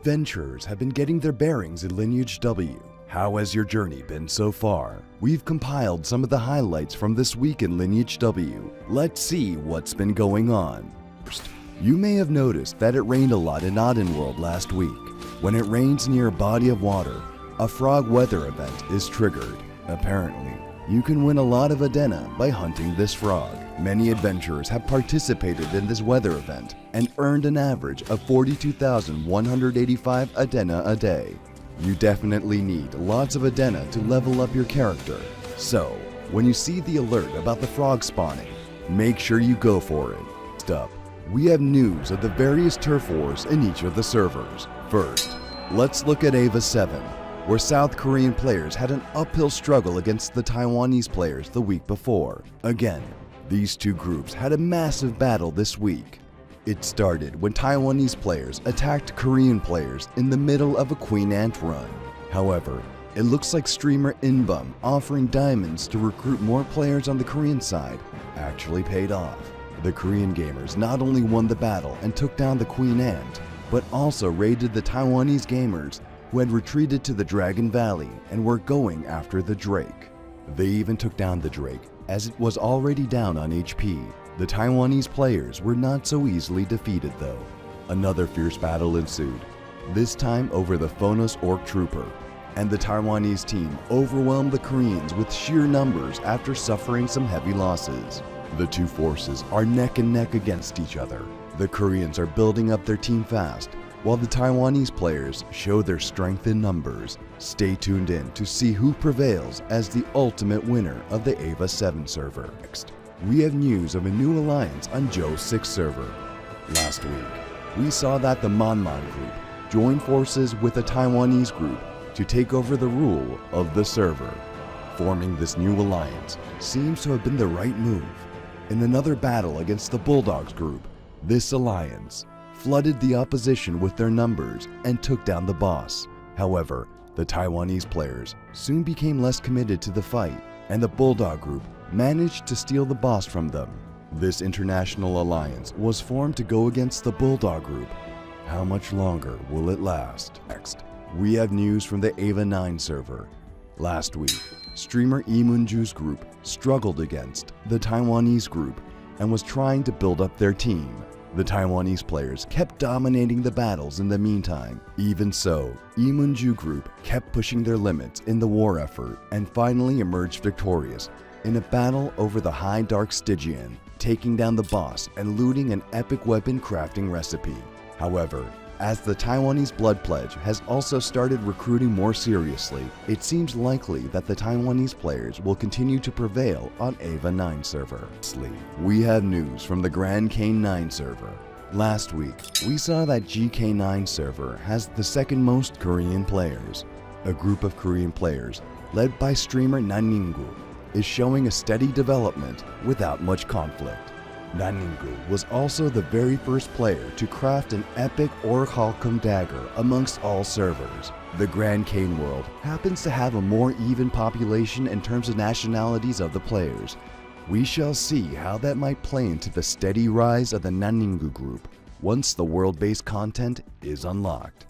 Adventurers have been getting their bearings in LineageW. How has your journey been so far? We've compiled some of the highlights from this week in LineageW. Let's see what's been going on. First, you may have noticed that it rained a lot in World last week. When it rains near a body of water, a frog weather event is triggered. Apparently, you can win a lot of Adena by hunting this frog. Many adventurers have participated in this weather event and earned an average of 42,185 Adena a day. You definitely need lots of Adena to level up your character. So, when you see the alert about the frog spawning, make sure you go for it. Next up, we have news of the various turf wars in each of the servers. First, let's look at Ava 7, where South Korean players had an uphill struggle against the Taiwanese players the week before. Again, these two groups had a massive battle this week. It started when Taiwanese players attacked Korean players in the middle of a Queen Ant run. However, it looks like streamer Inbum offering diamonds to recruit more players on the Korean side actually paid off. The Korean gamers not only won the battle and took down the Queen Ant, but also raided the Taiwanese gamers who had retreated to the Dragon Valley and were going after the Drake. They even took down the Drake as it was already down on HP. The Taiwanese players were not so easily defeated though. Another fierce battle ensued, this time over the Phonos Orc Trooper, and the Taiwanese team overwhelmed the Koreans with sheer numbers after suffering some heavy losses. The two forces are neck and neck against each other. The Koreans are building up their team fast, while the Taiwanese players show their strength in numbers. Stay tuned in to see who prevails as the ultimate winner of the Ava 7 server. Next, we have news of a new alliance on Joe's 6 server. Last week, we saw that the Monmon group joined forces with a Taiwanese group to take over the rule of the server. Forming this new alliance seems to have been the right move. In another battle against the Bulldogs group, this alliance flooded the opposition with their numbers and took down the boss. However, the Taiwanese players soon became less committed to the fight, and the Bulldog group managed to steal the boss from them. This international alliance was formed to go against the Bulldog group. How much longer will it last? Next, we have news from the Ava 9 server. Last week, streamer Imunju's group struggled against the Taiwanese group and was trying to build up their team. The Taiwanese players kept dominating the battles in the meantime. Even so, Imunju group kept pushing their limits in the war effort and finally emerged victorious in a battle over the High Dark Stygian, taking down the boss and looting an epic weapon crafting recipe. However, as the Taiwanese Blood Pledge has also started recruiting more seriously, it seems likely that the Taiwanese players will continue to prevail on Ava 9 server. Lastly, we have news from the Grand K9 server. Last week, we saw that GK9 server has the second most Korean players. A group of Korean players, led by streamer Naningu, is showing a steady development without much conflict. Naningu was also the very first player to craft an epic Orichalcum dagger amongst all servers. The Grand Kane world happens to have a more even population in terms of nationalities of the players. We shall see how that might play into the steady rise of the Naningu group once the world-based content is unlocked.